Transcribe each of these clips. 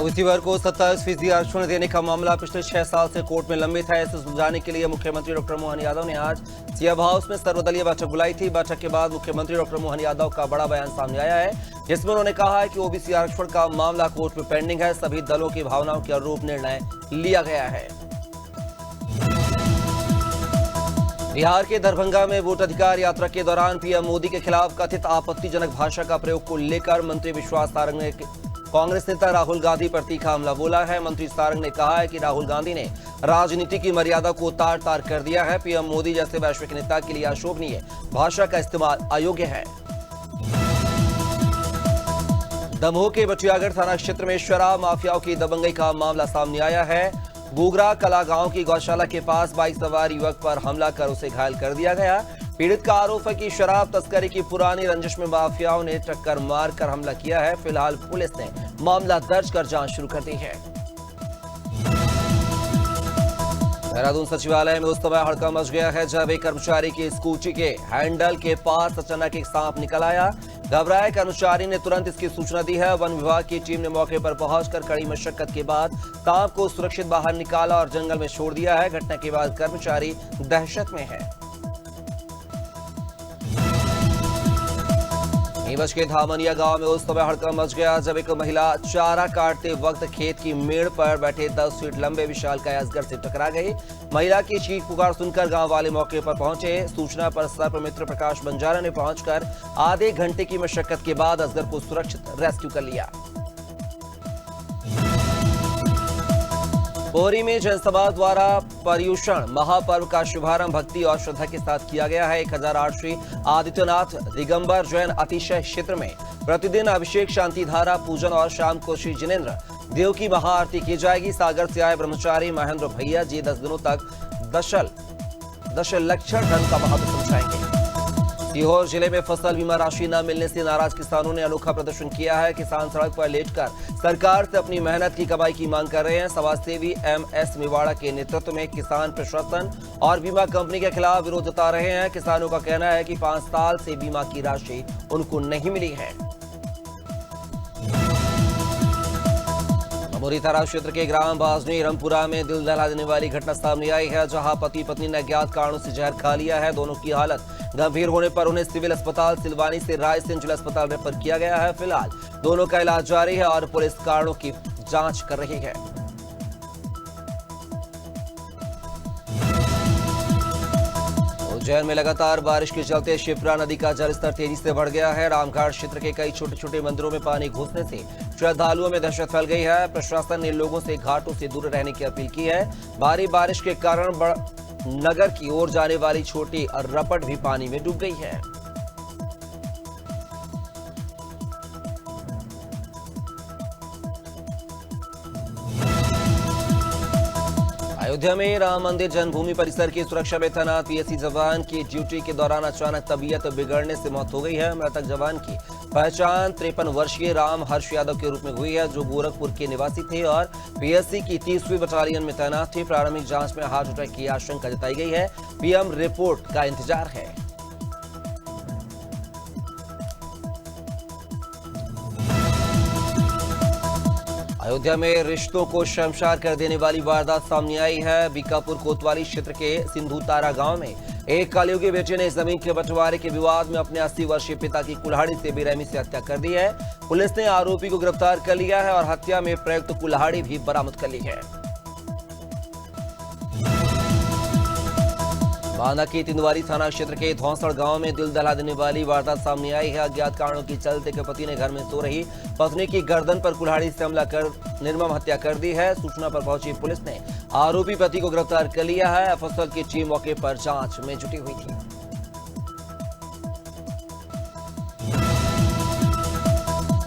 OBC वर्ग को 27% आरक्षण देने का मामला पिछले 6 साल से कोर्ट में लंबित है। इसे सुलझाने के लिए मुख्यमंत्री डॉक्टर मोहन यादव ने आज सियाब हाउस में सर्वदलीय बैठक बुलाई थी। बैठक के बाद मुख्यमंत्री डॉक्टर मोहन यादव का बड़ा बयान सामने आया है, जिसमें उन्होंने कहा है कि ओबीसी आरक्षण का मामला कोर्ट में पेंडिंग है। सभी दलों की भावनाओं के अनुरूप निर्णय लिया गया है। बिहार के दरभंगा में वोटाधिकार यात्रा के दौरान पीएम मोदी के खिलाफ कथित आपत्तिजनक भाषा का प्रयोग को लेकर मंत्री विश्वास सारंग ने कांग्रेस नेता राहुल गांधी पर तीखा हमला बोला है। मंत्री सारंग ने कहा है कि राहुल गांधी ने राजनीति की मर्यादा को तार तार कर दिया है। पीएम मोदी जैसे वैश्विक नेता के लिए अशोभनीय भाषा का इस्तेमाल अयोग्य है। दमोह के बचियागढ़ थाना क्षेत्र में शराब माफियाओं की दबंगई का मामला सामने आया है। गुगरा कला गांव की गौशाला के पास बाइक सवार युवक पर हमला कर उसे घायल कर दिया गया। पीड़ित का आरोप है कि शराब तस्करी की पुरानी रंजिश में माफियाओं ने टक्कर मारकर हमला किया है। फिलहाल पुलिस ने मामला दर्ज कर जांच शुरू कर दी है। देहरादून सचिवालय में उस समय हड़कंप मच गया है जब एक कर्मचारी की स्कूटी के हैंडल के पास अचानक एक सांप निकल आया। घबराए कर्मचारी ने तुरंत इसकी सूचना दी है। वन विभाग की टीम ने मौके पर पहुंचकर कड़ी मशक्कत के बाद सांप को सुरक्षित बाहर निकाला और जंगल में छोड़ दिया है। घटना के बाद कर्मचारी दहशत में है। नीमच के धामनिया गांव में उस समय हड़कंप मच गया जब एक महिला चारा काटते वक्त खेत की मेड़ पर बैठे 10 फीट लंबे विशालकाय अजगर से टकरा गई। महिला की चीख पुकार सुनकर गांव वाले मौके पर पहुंचे। सूचना पर सर्पमित्र प्रकाश बंजारा ने पहुंचकर आधे घंटे की मशक्कत के बाद अजगर को सुरक्षित रेस्क्यू कर लिया। पोहरी में जनसभा द्वारा पर्युषण महापर्व का शुभारंभ भक्ति और श्रद्धा के साथ किया गया है। 1008 श्री आदित्यनाथ दिगंबर जैन अतिशय क्षेत्र में प्रतिदिन अभिषेक शांति धारा पूजन और शाम को श्री जिनेन्द्र देव की महाआरती की जाएगी। सागर से आए ब्रह्मचारी महेंद्र भैया जी 10 दिनों तक दशलक्षण धन का महत्व समझाएंगे। सीहोर जिले में फसल बीमा राशि न मिलने से नाराज किसानों ने अनोखा प्रदर्शन किया है। किसान सड़क पर लेटकर सरकार से अपनी मेहनत की कमाई की मांग कर रहे हैं। समाजसेवी एमएस मेवाड़ा के नेतृत्व में किसान प्रशासन और बीमा कंपनी के खिलाफ विरोध जता रहे हैं। किसानों का कहना है कि 5 साल से बीमा की राशि उनको नहीं मिली है। अमोरी थाना क्षेत्र के ग्राम बाजनी रमपुरा में दिल दहला देने वाली घटना सामने आई है, जहां पति पत्नी ने अज्ञात कारणों से जहर खा लिया है। दोनों की हालत गंभीर होने पर उन्हें सिविल अस्पताल सिलवानी से रायसेन जिला अस्पताल रेफर किया गया है। फिलहाल दोनों का इलाज जारी है और पुलिस कारणों की जांच कर रही है। उज्जैन में लगातार बारिश के चलते शिप्रा नदी का जलस्तर तेजी से बढ़ गया है। रामघाट क्षेत्र के कई छोटे छोटे मंदिरों में पानी घुसने से श्रद्धालुओं में दहशत फैल गई है। प्रशासन ने लोगों से घाटों से दूर रहने की अपील की है। भारी बारिश के कारण नगर की ओर जाने वाली छोटी रपट भी पानी में डूब गई है। अयोध्या में राम मंदिर जन्मभूमि परिसर की सुरक्षा में तैनात पीएसी जवान की ड्यूटी के दौरान अचानक तबीयत बिगड़ने से मौत हो गई है। मृतक जवान की पहचान 53 वर्षीय राम हर्ष यादव के रूप में हुई है, जो गोरखपुर के निवासी थे और पीएसी की 30वीं बटालियन में तैनात थे। प्रारंभिक जांच में हार्ट अटैक की आशंका जताई गई है। पीएम रिपोर्ट का इंतजार है। अयोध्या में रिश्तों को शर्मसार कर देने वाली वारदात सामने आई है। बीकापुर कोतवाली क्षेत्र के सिंधु तारा गांव में एक कलयुगी बेटे ने जमीन के बंटवारे के विवाद में अपने 80 वर्षीय पिता की कुल्हाड़ी से बेरहमी से हत्या कर दी है। पुलिस ने आरोपी को गिरफ्तार कर लिया है और हत्या में प्रयुक्त कुल्हाड़ी भी बरामद कर ली है। बांदा के तिंदवारी थाना क्षेत्र के धौंसड़ गांव में दिल दहला देने वाली वारदात सामने आई है। अज्ञात कारणों के चलते के पति ने घर में सो रही पत्नी की गर्दन पर कुल्हाड़ी से हमला कर निर्मम हत्या कर दी है। सूचना पर पहुंची पुलिस ने आरोपी पति को गिरफ्तार कर लिया है। एफएसएल की टीम मौके पर जांच में जुटी हुई थी।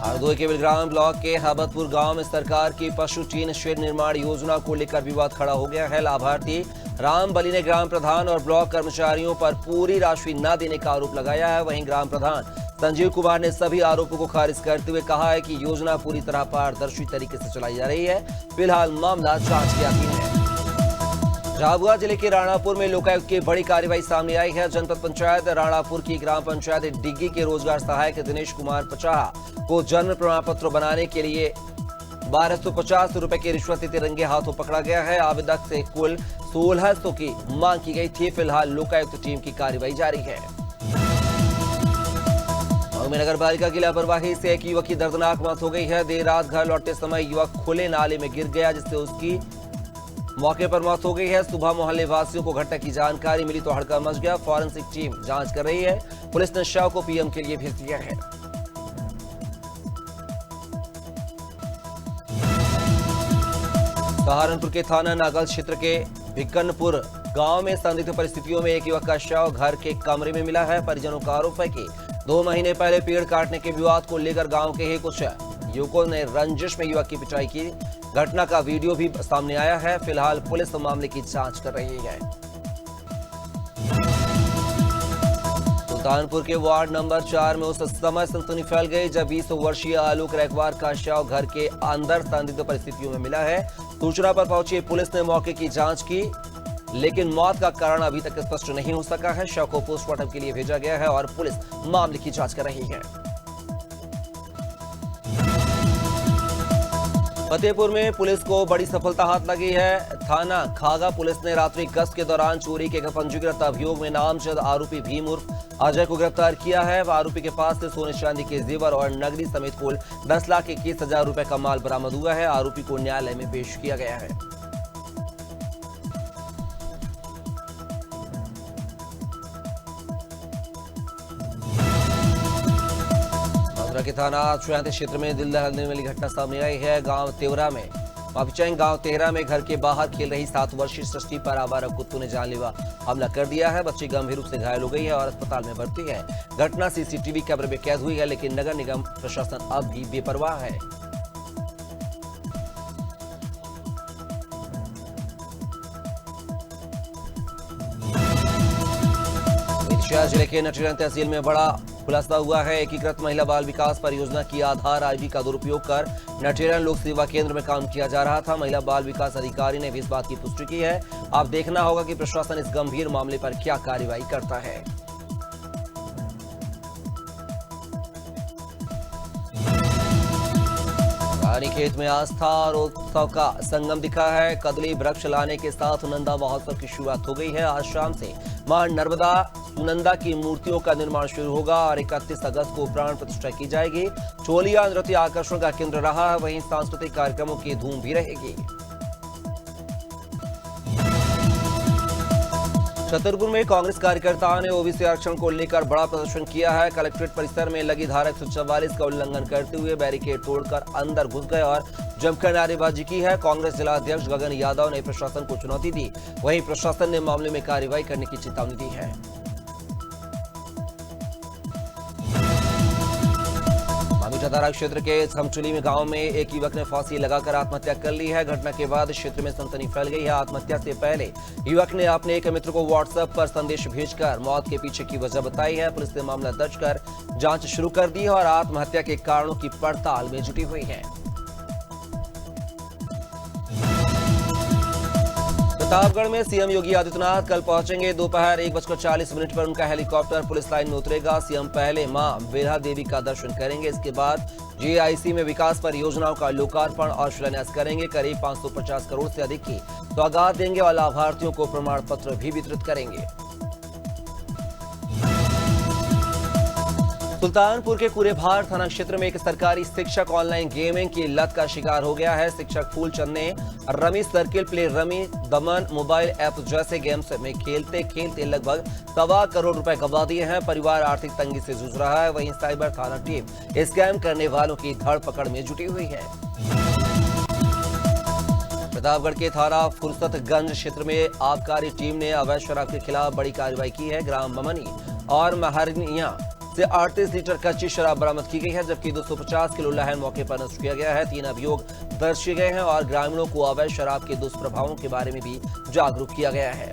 हरदोई के बिलग्राम ब्लॉक के हाबतपुर गांव में सरकार की पशु चीन शेड निर्माण योजना को लेकर विवाद खड़ा हो गया है। लाभार्थी राम बली ने ग्राम प्रधान और ब्लॉक कर्मचारियों पर पूरी राशि न देने का आरोप लगाया है। वहीं ग्राम प्रधान संजीव कुमार ने सभी आरोपों को खारिज करते हुए कहा है कि योजना पूरी तरह पारदर्शी तरीके से चलाई जा रही है। फिलहाल मामला जांच के अधीन है। झाबुआ जिले के राणापुर में लोकायुक्त की बड़ी कार्रवाई सामने आई है। जनपद पंचायत राणापुर की ग्राम पंचायत डिग्गी के रोजगार सहायक दिनेश कुमार पचाहा को जन्म प्रमाण पत्र बनाने के लिए 1250 रुपए की रिश्वत लेते रंगे हाथों पकड़ा गया है। आवेदक से कुल 1600 की मांग की गई थी। फिलहाल लोकायुक्त टीम की कार्रवाई जारी है। नगर पालिका की लापरवाही से एक युवक की दर्दनाक मौत हो गई है। देर रात घर लौटते समय युवक खुले नाले में गिर गया, जिससे उसकी मौके पर मौत हो गई है। सुबह मोहल्ले वासियों को घटना की जानकारी मिली तो हड़कंप मच गया। फॉरेंसिक टीम जांच कर रही है। पुलिस ने शव को पीएम के लिए भेज दिया है। सहारनपुर के थाना नागल क्षेत्र के भिक्कनपुर गांव में संदिग्ध परिस्थितियों में एक युवक का शव घर के कमरे में मिला है। परिजनों का आरोप है कि 2 महीने पहले पेड़ काटने के विवाद को लेकर गांव के ही कुछ युवकों ने रंजिश में युवक की पिटाई की। घटना का वीडियो भी सामने आया है। फिलहाल पुलिस मामले की जांच कर रही है। सुल्तानपुर के वार्ड नंबर 4 में उस समय सनसनी फैल गई जब 20 वर्षीय आलोक रैकवार का शव घर के अंदर संदिग्ध परिस्थितियों में मिला है। सूचना पर पहुंची पुलिस ने मौके की जांच की, लेकिन मौत का कारण अभी तक स्पष्ट नहीं हो सका है। शव को पोस्टमार्टम के लिए भेजा गया है और पुलिस मामले की जांच कर रही है। फतेहपुर में पुलिस को बड़ी सफलता हाथ लगी है। थाना खागा पुलिस ने रात्रि गश्त के दौरान चोरी के पंजीकृत अभियोग में नामजद आरोपी भीम उर्फ अजय को गिरफ्तार किया है। आरोपी के पास से सोने चांदी के जेवर और नकदी समेत कुल 10,21,000 रुपए का माल बरामद हुआ है। आरोपी को न्यायालय में पेश किया गया है। के थाना छुयांते क्षेत्र में दिल दहलाने वाली घटना सामने आई है। गांव तेवरा में घर के बाहर खेल रही 7 वर्षीय सृष्टि पर आवारा कुत्तों ने जानलेवा हमला कर दिया है। बच्ची गंभीर रूप से घायल हो गई है और अस्पताल में भर्ती है। घटना सीसीटीवी कैमरे में कैद हुई है, लेकिन नगर निगम प्रशासन अब भी बेपरवाह है। जिले के नटेरन तहसील में बड़ा खुलासा हुआ है। एकीकृत महिला बाल विकास परियोजना की आधार आईडी का दुरुपयोग कर नटेरन लोक सेवा केंद्र में काम किया जा रहा था। महिला बाल विकास अधिकारी ने भी इस बात की पुष्टि की है। अब देखना होगा कि प्रशासन इस गंभीर मामले पर क्या कार्रवाई करता है। रानीखेत में आस्था और उत्सव का संगम दिखा है। कदली वृक्ष लाने के साथ नंदा महोत्सव की शुरुआत हो गई है। आज शाम से मां नर्मदा सुनंदा की मूर्तियों का निर्माण शुरू होगा और 31 अगस्त को प्राण प्रतिष्ठा की जाएगी। चोलिया नृत्य आकर्षण का केंद्र रहा है, वहीं सांस्कृतिक कार्यक्रमों की धूम भी रहेगी। छतरपुर में कांग्रेस कार्यकर्ताओं ने ओबीसी आरक्षण को लेकर बड़ा प्रदर्शन किया है। कलेक्ट्रेट परिसर में लगी धारा 144 का उल्लंघन करते हुए बैरिकेड तोड़कर अंदर घुस गए और जमकर नारेबाजी की है। कांग्रेस जिला अध्यक्ष गगन यादव ने प्रशासन को चुनौती दी। वहीं प्रशासन ने मामले में कार्रवाई करने की चेतावनी दी है। थाना क्षेत्र के छमचुली में गांव में एक युवक ने फांसी लगाकर आत्महत्या कर ली है। घटना के बाद क्षेत्र में सनसनी फैल गई है। आत्महत्या से पहले युवक ने अपने एक मित्र को व्हाट्सएप पर संदेश भेजकर मौत के पीछे की वजह बताई है। पुलिस ने मामला दर्ज कर जांच शुरू कर दी है और आत्महत्या के कारणों की पड़ताल में जुटी हुई है। प्रतापगढ़ में सीएम योगी आदित्यनाथ कल पहुंचेंगे। दोपहर 1:40 पर उनका हेलीकॉप्टर पुलिस लाइन में उतरेगा। सीएम पहले मां बेल्हा देवी का दर्शन करेंगे। इसके बाद जीआईसी में विकास परियोजनाओं का लोकार्पण और शिलान्यास करेंगे। करीब 550 करोड़ से अधिक की सौगात देंगे और लाभार्थियों को प्रमाण पत्र भी वितरित करेंगे। सुल्तानपुर के कुरेभार थाना क्षेत्र में एक सरकारी शिक्षक ऑनलाइन गेमिंग की लत का शिकार हो गया है। शिक्षक फूलचंद ने रमी सर्किल प्ले, रमी दमन मोबाइल ऐप जैसे गेम्स में खेलते खेलते लगभग 1.25 करोड़ रुपए गंवा दिए हैं। परिवार आर्थिक तंगी से जूझ रहा है। वहीं साइबर थाना टीम स्कैम करने वालों की धरपकड़ में जुटी हुई है। प्रतापगढ़ के थाना फुर्सतगंज क्षेत्र में आबकारी टीम ने अवैध शराब के खिलाफ बड़ी कार्रवाई की है। ग्राम ममनी और महरनिया से 38 लीटर कच्ची शराब बरामद की गई है, जबकि 250 किलो लहन मौके पर नष्ट किया गया है। 3 अभियोग दर्ज किए गए हैं और ग्रामीणों को अवैध शराब के दुष्प्रभावों के बारे में भी जागरूक किया गया है।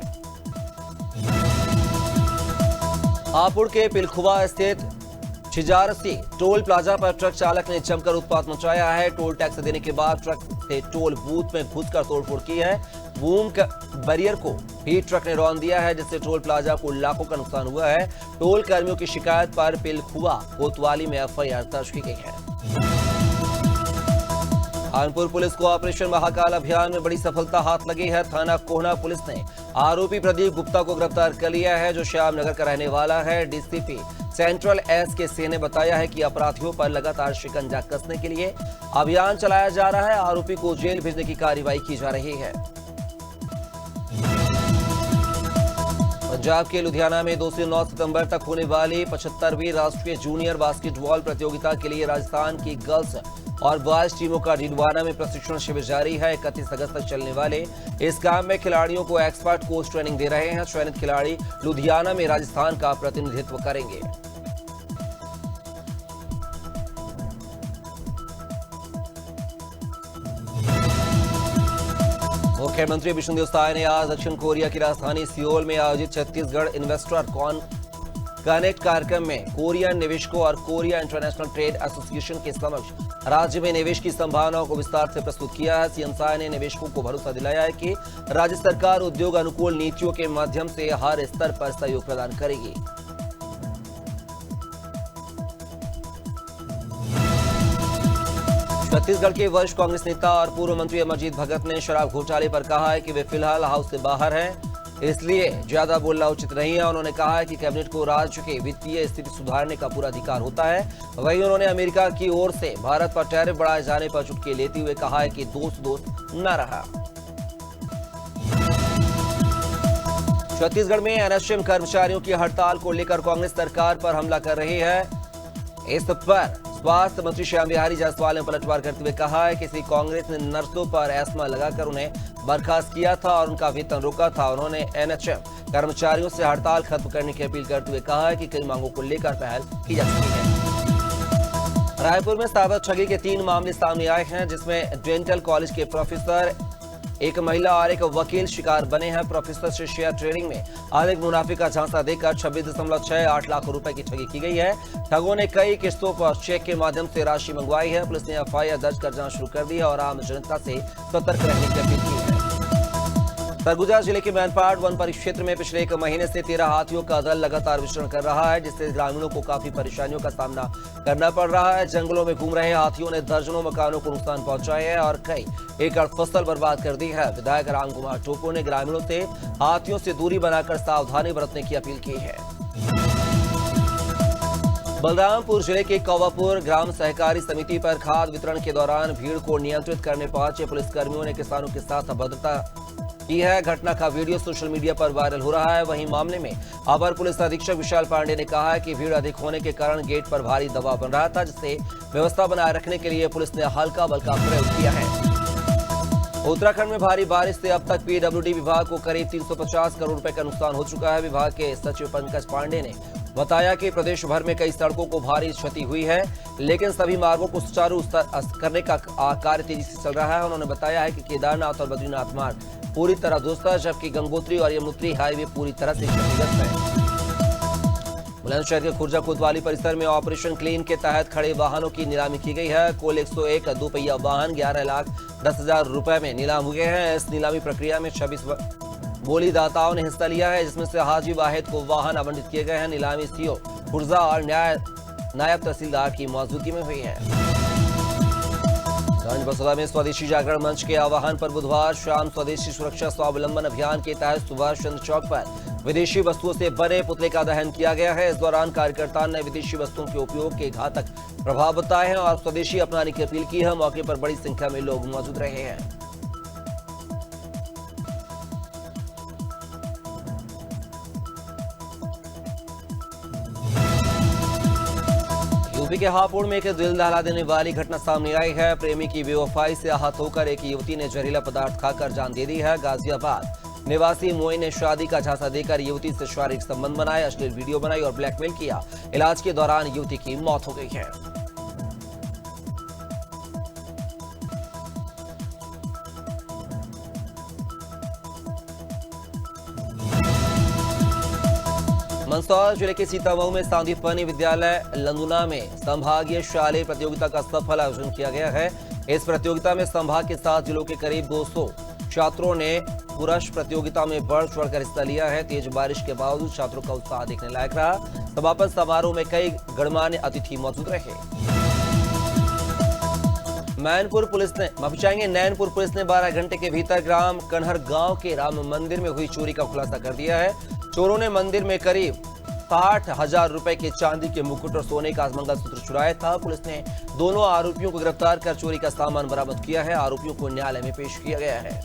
हापुड़ के पिलखुवा स्थित छिजारसी टोल प्लाजा पर ट्रक चालक ने जमकर उत्पात मचाया है। टोल टैक्स देने के बाद ट्रक से टोल बूथ में घुसकर तोड़फोड़ की है। बूम बैरियर को भी ट्रक ने रौंद दिया है, जिससे टोल प्लाजा को लाखों का नुकसान हुआ है। टोल कर्मियों की शिकायत पर पिलखुवा कोतवाली में एफआईआर दर्ज की गई है। कानपुर पुलिस को ऑपरेशन महाकाल अभियान में बड़ी सफलता हाथ लगी है। थाना कोहना पुलिस ने आरोपी प्रदीप गुप्ता को गिरफ्तार कर लिया है, जो श्याम नगर का रहने वाला है। DCP central SK. सिंह ने बताया है कि अपराधियों पर लगातार शिकंजा कसने के लिए अभियान चलाया जा रहा है। आरोपी को जेल भेजने की कार्रवाई की जा रही है। पंजाब के लुधियाना में 2 से 9 सितंबर तक होने वाली 75वीं राष्ट्रीय जूनियर बास्केटबॉल प्रतियोगिता के लिए राजस्थान की गर्ल्स और बॉयज टीमों का डिंडवाना में प्रशिक्षण शिविर जारी है। 31 अगस्त तक चलने वाले इस काम में खिलाड़ियों को एक्सपर्ट कोच ट्रेनिंग दे रहे हैं। चयनित खिलाड़ी लुधियाना में राजस्थान का प्रतिनिधित्व करेंगे। मुख्यमंत्री विष्णुदेव साय ने आज दक्षिण कोरिया की राजधानी सियोल में आयोजित छत्तीसगढ़ इन्वेस्टर कनेक्ट कार्यक्रम में कोरियन निवेशकों और कोरिया इंटरनेशनल ट्रेड एसोसिएशन के समक्ष राज्य में निवेश की संभावनाओं को विस्तार से प्रस्तुत किया है। सीएम साय ने निवेशकों को भरोसा दिलाया है कि राज्य सरकार उद्योग अनुकूल नीतियों के माध्यम से हर स्तर पर सहयोग प्रदान करेगी। छत्तीसगढ़ के वरिष्ठ कांग्रेस नेता और पूर्व मंत्री अमरजीत भगत ने शराब घोटाले पर कहा है कि वे फिलहाल हाउस से बाहर हैं, इसलिए ज्यादा बोलना उचित नहीं है। उन्होंने कहा है कि कैबिनेट को राज्य के वित्तीय स्थिति सुधारने का पूरा अधिकार होता है। वहीं उन्होंने अमेरिका की ओर से भारत पर टैरिफ बढ़ाए जाने पर चुटकी लेते हुए कहा है कि दोस्त न रहा। छत्तीसगढ़ में एनएचएम कर्मचारियों की हड़ताल को लेकर कांग्रेस सरकार पर हमला कर रही है। इस पर स्वास्थ्य मंत्री श्याम बिहारी जायसवाल ने पलटवार करते हुए कहा है कि किसी कांग्रेस ने नर्सों पर एस्मा लगाकर उन्हें बर्खास्त किया था और उनका वेतन रोका था। उन्होंने एनएचएम कर्मचारियों से हड़ताल खत्म करने की अपील करते हुए कहा है कि कई मांगों को लेकर पहल की जा सकती है। रायपुर में साइबर ठगी के 3 मामले सामने आए हैं, जिसमें डेंटल कॉलेज के प्रोफेसर, एक महिला और एक वकील शिकार बने हैं। प्रोफेसर से शेयर ट्रेडिंग में अधिक मुनाफे का झांसा देकर 26.68 लाख रुपए की ठगी की गई है। ठगों ने कई किस्तों पर चेक के माध्यम से राशि मंगवाई है। पुलिस ने एफआईआर दर्ज कर जांच शुरू कर दी है और आम जनता से सतर्क रहने की अपील की है। सरगुजा जिले के मैनपाट वन परिक्षेत्र में पिछले 1 महीने से 13 हाथियों का दल लगातार विचरण कर रहा है, जिससे ग्रामीणों को काफी परेशानियों का सामना करना पड़ रहा है। जंगलों में घूम रहे हाथियों ने दर्जनों मकानों को नुकसान पहुंचाया है और कई एकड़ फसल बर्बाद कर दी है। विधायक राम कुमार टोपो ने ग्रामीणों से हाथियों से दूरी बनाकर सावधानी बरतने की अपील की है। बलरामपुर जिले के कौवापुर ग्राम सहकारी समिति पर खाद वितरण के दौरान भीड़ को नियंत्रित करने पहुंचे पुलिसकर्मियों ने किसानों के साथ अभद्रता की है। घटना का वीडियो सोशल मीडिया पर वायरल हो रहा है। वहीं मामले में अपर पुलिस अधीक्षक विशाल पांडे ने कहा है कि भीड़ अधिक होने के कारण गेट पर भारी दबाव बन रहा था, जिससे व्यवस्था बनाए रखने के लिए पुलिस ने हल्का बल का प्रयोग किया है। उत्तराखंड में भारी बारिश से अब तक पीडब्ल्यूडी विभाग को करीब 350 करोड़ रुपए का नुकसान हो चुका है। विभाग के सचिव पंकज पांडे ने बताया कि प्रदेश भर में कई सड़कों को भारी क्षति हुई है, लेकिन सभी मार्गों को सुचारू करने का कार्य तेजी से चल रहा है। उन्होंने बताया है कि केदारनाथ और बद्रीनाथ मार्ग पूरी तरह दुरुस्त है, जबकि गंगोत्री और यमुनोत्री हाईवे पूरी तरह से क्षतिग्रस्त है। बुलंदशहर के खुर्जा कोतवाली परिसर में ऑपरेशन क्लीन के तहत खड़े वाहनों की नीलामी की गई है। कुल 101 दोपहिया वाहन 11,10,000 रुपए में नीलाम हुए हैं। इस नीलामी प्रक्रिया में 26 बोलीदाताओं ने हिस्सा लिया है, जिसमें से हाजी वाहिद को वाहन आवंटित किए गए हैं। नीलामी सीओ खुर्जा और नायब तहसीलदार की मौजूदगी में हुई है। बसोदा में स्वदेशी जागरण मंच के आह्वान पर बुधवार शाम स्वदेशी सुरक्षा स्वावलंबन अभियान के तहत सुभाष चंद्र चौक पर विदेशी वस्तुओं से बने पुतले का दहन किया गया है। इस दौरान कार्यकर्ताओं ने विदेशी वस्तुओं के उपयोग के घातक प्रभाव बताए हैं और स्वदेशी अपनाने की अपील की है। मौके पर बड़ी संख्या में लोग मौजूद रहे हैं। यूपी के हापुड़ में एक दिल दहला देने वाली घटना सामने आई है। प्रेमी की बेवफाई से आहत होकर एक युवती ने जहरीला पदार्थ खाकर जान दे दी है। गाजियाबाद निवासी मोइन ने शादी का झांसा देकर युवती से शारीरिक संबंध बनाए, अश्लील वीडियो बनाई और ब्लैकमेल किया। इलाज के दौरान युवती की मौत हो गई है। मंदसौर जिले के सीतामऊ में सांदीपनी विद्यालय लंदुना में संभागीय शालेय प्रतियोगिता का सफल आयोजन किया गया है। इस प्रतियोगिता में संभाग के 7 जिलों के करीब 200 छात्रों ने पुरुष प्रतियोगिता में बढ़ चढ़कर हिस्सा लिया है। तेज बारिश के बावजूद छात्रों का उत्साह देखने लायक रहा। समापन समारोह में कई गणमान्य अतिथि मौजूद रहे। नैनपुर पुलिस ने 12 घंटे के भीतर ग्राम कन्हर गांव के राम मंदिर में हुई चोरी का खुलासा कर दिया है। चोरों ने मंदिर में करीब 60,000 रुपए के चांदी के मुकुट और सोने का मंगलसूत्र चुराया था। पुलिस ने दोनों आरोपियों को गिरफ्तार कर चोरी का सामान बरामद किया है। आरोपियों को न्यायालय में पेश किया गया है।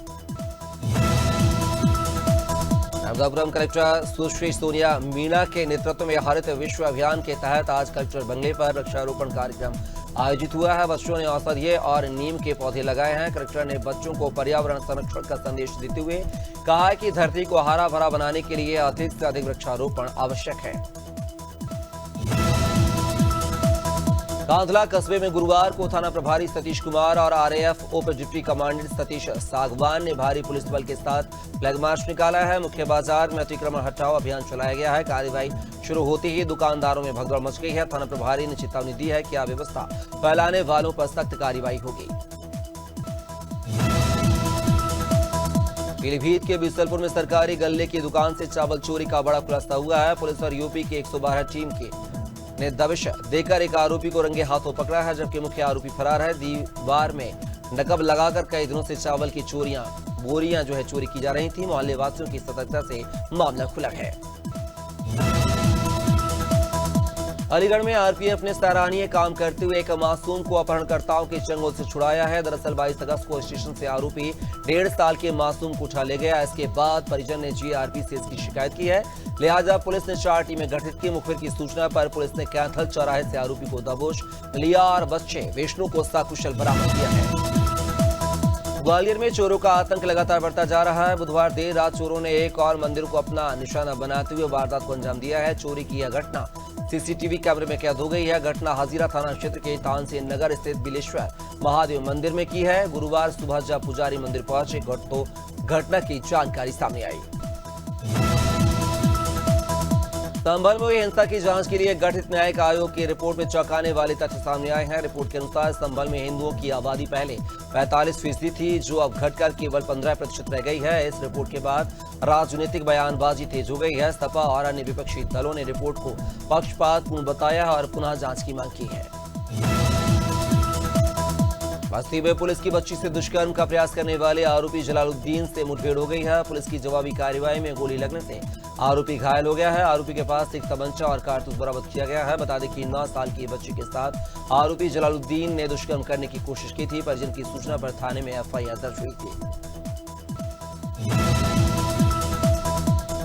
नर्मदापुरम कलेक्टर सुश्री सोनिया मीणा के नेतृत्व में हरित विश्व अभियान के तहत आज कलेक्टर बंगले पर वृक्षारोपण कार्यक्रम आयोजित हुआ है। बच्चों ने औषधीय और नीम के पौधे लगाए हैं। कलेक्टर ने बच्चों को पर्यावरण संरक्षण का संदेश देते हुए कहा है कि धरती को हरा भरा बनाने के लिए अधिक से अधिक वृक्षारोपण आवश्यक है। कांधला कस्बे में गुरुवार को थाना प्रभारी सतीश कुमार और आरएएफ उप डिप्टी कमांडेंट सतीश सागवान ने भारी पुलिस बल के साथ फ्लैग मार्च निकाला है। मुख्य बाजार में अतिक्रमण हटाओ अभियान चलाया गया है। कार्रवाई शुरू होते ही दुकानदारों में भगदड़ मच गई है। थाना प्रभारी ने चेतावनी दी है कि अव्यवस्था फैलाने वालों पर सख्त कार्रवाई होगी। पीलीभीत के बिसलपुर में सरकारी गल्ले की दुकान से चावल चोरी का बड़ा खुलासा हुआ है। पुलिस और यूपी की 112 टीम ने दबिश देकर एक आरोपी को रंगे हाथों पकड़ा है, जबकि मुख्य आरोपी फरार है। दीवार में नकब लगाकर कई दिनों से चावल की बोरियां चोरी की जा रही थी। मोहल्ले वासियों की सतर्कता से मामला खुला है। अलीगढ़ में आरपीएफ ने सराहनीय काम करते हुए एक मासूम को अपहरणकर्ताओं के चंगुल से छुड़ाया है। दरअसल 22 अगस्त को स्टेशन से आरोपी 1.5 साल के मासूम को उठा ले गया। इसके बाद परिजन ने जीआरपी से इसकी शिकायत की है, लिहाजा पुलिस ने 4 टीमें गठित की। मुखबिर की सूचना पर पुलिस ने कैथल चौराहे से आरोपी को दबोच लिया और बच्चे विष्णु को सकुशल बरामद किया है। ग्वालियर में चोरों का आतंक लगातार बढ़ता जा रहा है। बुधवार देर रात चोरों ने एक और मंदिर को अपना निशाना बनाते हुए वारदात को अंजाम दिया है। चोरी की यह घटना सीसीटीवी कैमरे में कैद हो गई है। घटना हजीरा थाना क्षेत्र के तानसेन नगर स्थित बिलेश्वर महादेव मंदिर में की है। गुरुवार सुबह जब पुजारी मंदिर पहुंचे तो घटना की जानकारी सामने आई। संभल में हुई हिंसा की जांच के लिए गठित न्यायिक आयोग की रिपोर्ट में चौंकाने वाले तथ्य सामने आए हैं। रिपोर्ट के अनुसार संभल में हिंदुओं की आबादी पहले 45% थी, जो अब घटकर केवल 15% रह गई है। इस रिपोर्ट के बाद राजनीतिक बयानबाजी तेज हो गई है। सपा और अन्य विपक्षी दलों ने रिपोर्ट को पक्षपातपूर्ण बताया और पुनः जांच की मांग की है। बस्ती में पुलिस की बच्ची से दुष्कर्म का प्रयास करने वाले आरोपी जलालुद्दीन से मुठभेड़ हो गई है। पुलिस की जवाबी कार्रवाई में गोली लगने से आरोपी घायल हो गया है। आरोपी के पास एक तमंचा और कारतूस बरामद किया गया है। बता दें कि 9 साल की बच्ची के साथ आरोपी जलालुद्दीन ने दुष्कर्म करने की कोशिश की थी। परिजन की सूचना पर थाने में एफआईआर दर्ज हुई थी।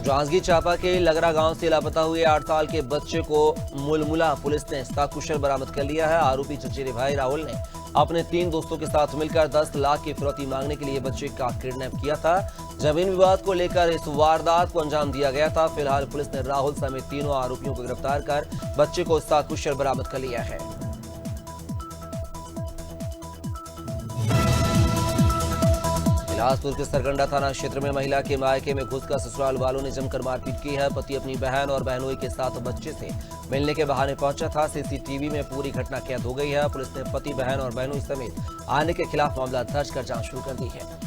जांजगीर चांपा के लगरा गांव से लापता हुए 8 साल के बच्चे को मुलमुला पुलिस ने सकुशल बरामद कर लिया है। आरोपी चचेरे भाई राहुल ने अपने 3 दोस्तों के साथ मिलकर 10 लाख की फिरौती मांगने के लिए बच्चे का किडनैप किया था। जमीन विवाद को लेकर इस वारदात को अंजाम दिया गया था। फिलहाल पुलिस ने राहुल समेत तीनों आरोपियों को गिरफ्तार कर बच्चे को सकुशल बरामद कर लिया है। बिलासपुर के सरगंडा थाना क्षेत्र में महिला के मायके में घुसकर ससुराल वालों ने जमकर मारपीट की है। पति अपनी बहन और बहनोई के साथ बच्चे से मिलने के बहाने पहुंचा था। सीसीटीवी में पूरी घटना कैद हो गई है। पुलिस ने पति, बहन और बहनोई समेत आने के खिलाफ मामला दर्ज कर जांच शुरू कर दी है।